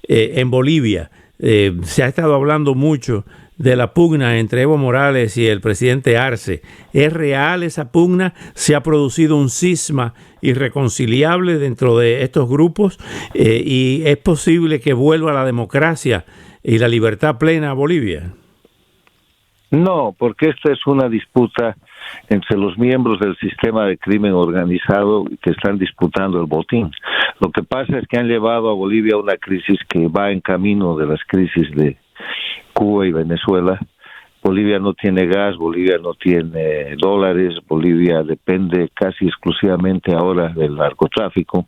en Bolivia. Se ha estado hablando mucho de la pugna entre Evo Morales y el presidente Arce. ¿Es real esa pugna? ¿Se ha producido un cisma irreconciliable dentro de estos grupos? ¿Y es posible que vuelva la democracia y la libertad plena a Bolivia? No, porque esta es una disputa entre los miembros del sistema de crimen organizado que están disputando el botín. Lo que pasa es que han llevado a Bolivia a una crisis que va en camino de las crisis de Cuba y Venezuela. Bolivia no tiene gas, Bolivia no tiene dólares, Bolivia depende casi exclusivamente ahora del narcotráfico.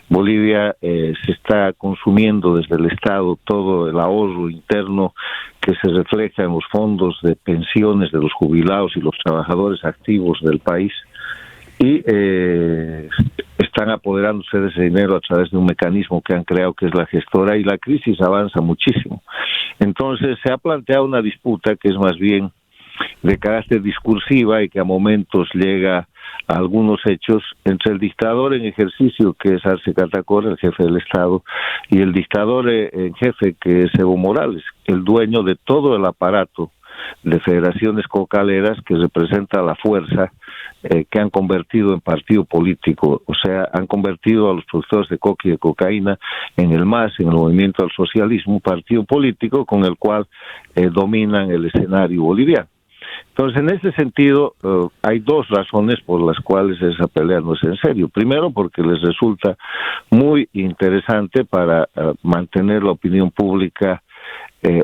Bolivia se está consumiendo desde el Estado todo el ahorro interno que se refleja en los fondos de pensiones de los jubilados y los trabajadores activos del país, y están apoderándose de ese dinero a través de un mecanismo que han creado, que es la gestora, y la crisis avanza muchísimo. Entonces se ha planteado una disputa que es más bien de carácter discursiva y que a momentos llega a algunos hechos entre el dictador en ejercicio, que es Arce Catacora, el jefe del Estado, y el dictador en jefe, que es Evo Morales, el dueño de todo el aparato de federaciones cocaleras que representa la fuerza que han convertido en partido político. O sea, han convertido a los productores de coca y de cocaína en el MAS, en el Movimiento al Socialismo, un partido político con el cual dominan el escenario boliviano. Entonces, en ese sentido, hay dos razones por las cuales esa pelea no es en serio. Primero, porque les resulta muy interesante para mantener la opinión pública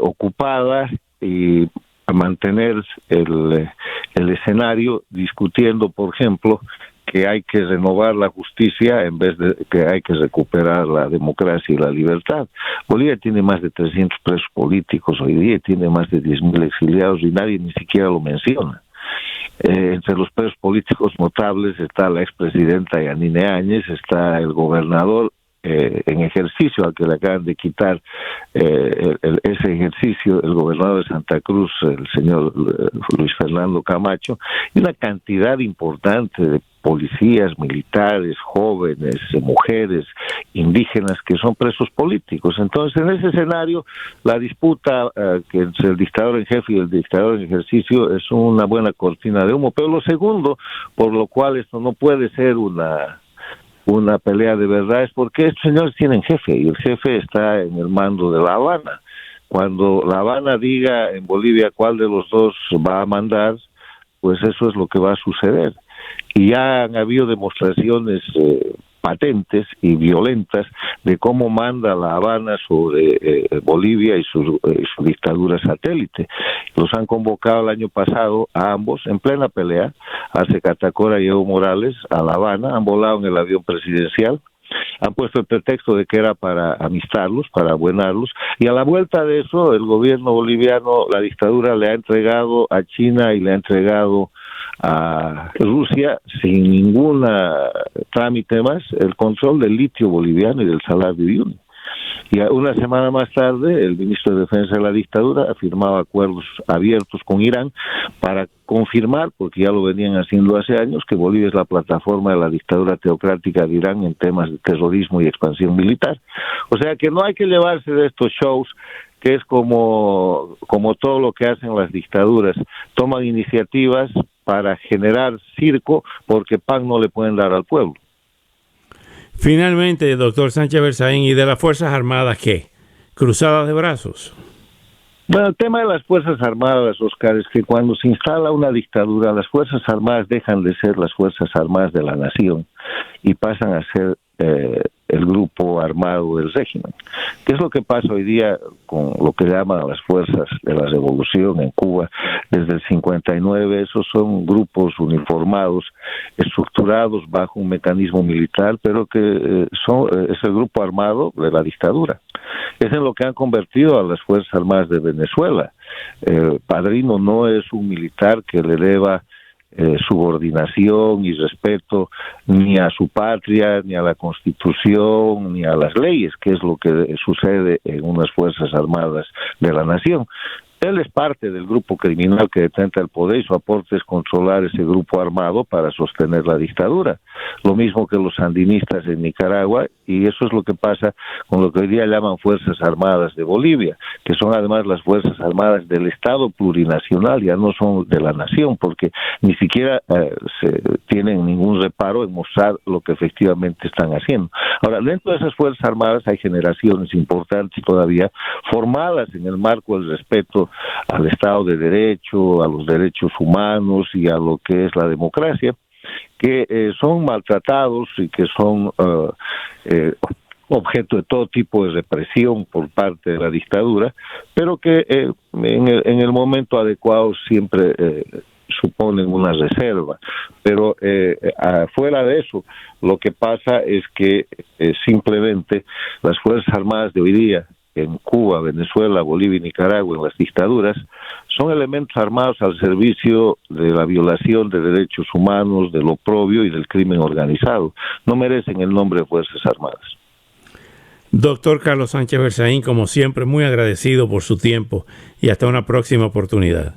ocupada y mantener el escenario discutiendo, por ejemplo, que hay que renovar la justicia en vez de que hay que recuperar la democracia y la libertad. Bolivia tiene más de 300 presos políticos hoy día, tiene más de 10.000 exiliados y nadie ni siquiera lo menciona. Entre los presos políticos notables está la expresidenta Yanine Áñez, está el gobernador en ejercicio al que le acaban de quitar ese ejercicio, el gobernador de Santa Cruz, el señor Luis Fernando Camacho, y una cantidad importante de policías, militares, jóvenes, mujeres, indígenas que son presos políticos. Entonces, en ese escenario, la disputa que entre el dictador en jefe y el dictador en ejercicio es una buena cortina de humo. Pero lo segundo, por lo cual esto no puede ser una pelea de verdad, es porque estos señores tienen jefe, y el jefe está en el mando de La Habana. Cuando La Habana diga en Bolivia cuál de los dos va a mandar, pues eso es lo que va a suceder. Y ya han habido demostraciones patentes y violentas de cómo manda La Habana sobre Bolivia y su dictadura satélite. Los han convocado el año pasado a ambos en plena pelea, Arce Catacora y Evo Morales, a La Habana. Han volado en el avión presidencial, han puesto el pretexto de que era para amistarlos, para abuenarlos, y a la vuelta de eso el gobierno boliviano, la dictadura, le ha entregado a China y le ha entregado a Rusia sin ningún trámite más el control del litio boliviano y del Salar de Uyuni. Y una semana más tarde, el ministro de Defensa de la dictadura ha firmado acuerdos abiertos con Irán para confirmar, porque ya lo venían haciendo hace años, que Bolivia es la plataforma de la dictadura teocrática de Irán en temas de terrorismo y expansión militar. O sea que no hay que llevarse de estos shows, que es como todo lo que hacen las dictaduras. Toman iniciativas para generar circo, porque pan no le pueden dar al pueblo. Finalmente, doctor Sánchez Berzaín, ¿y de las Fuerzas Armadas qué? ¿Cruzadas de brazos? Bueno, el tema de las Fuerzas Armadas, Oscar, es que cuando se instala una dictadura, las Fuerzas Armadas dejan de ser las Fuerzas Armadas de la nación y pasan a ser el grupo armado del régimen. ¿Qué es lo que pasa hoy día con lo que llaman las fuerzas de la revolución en Cuba? Desde el 59, esos son grupos uniformados, estructurados bajo un mecanismo militar, pero que es el grupo armado de la dictadura. Es en lo que han convertido a las Fuerzas Armadas de Venezuela. Padrino no es un militar que le deba subordinación y respeto ni a su patria, ni a la Constitución, ni a las leyes, que es lo que sucede en unas Fuerzas Armadas de la nación. Él es parte del grupo criminal que detenta el poder y su aporte es controlar ese grupo armado para sostener la dictadura. Lo mismo que los sandinistas en Nicaragua, y eso es lo que pasa con lo que hoy día llaman Fuerzas Armadas de Bolivia, que son además las Fuerzas Armadas del Estado plurinacional, ya no son de la nación, porque ni siquiera se tienen ningún reparo en mostrar lo que efectivamente están haciendo. Ahora, dentro de esas Fuerzas Armadas hay generaciones importantes todavía formadas en el marco del respeto al Estado de Derecho, a los derechos humanos y a lo que es la democracia, que son maltratados y que son objeto de todo tipo de represión por parte de la dictadura, pero que en el momento adecuado siempre suponen una reserva. Pero afuera de eso, lo que pasa es que simplemente las Fuerzas Armadas de hoy día, en Cuba, Venezuela, Bolivia y Nicaragua, en las dictaduras, son elementos armados al servicio de la violación de derechos humanos, del oprobio y del crimen organizado. No merecen el nombre de Fuerzas Armadas. Doctor Carlos Sánchez Berzaín, como siempre, muy agradecido por su tiempo y hasta una próxima oportunidad.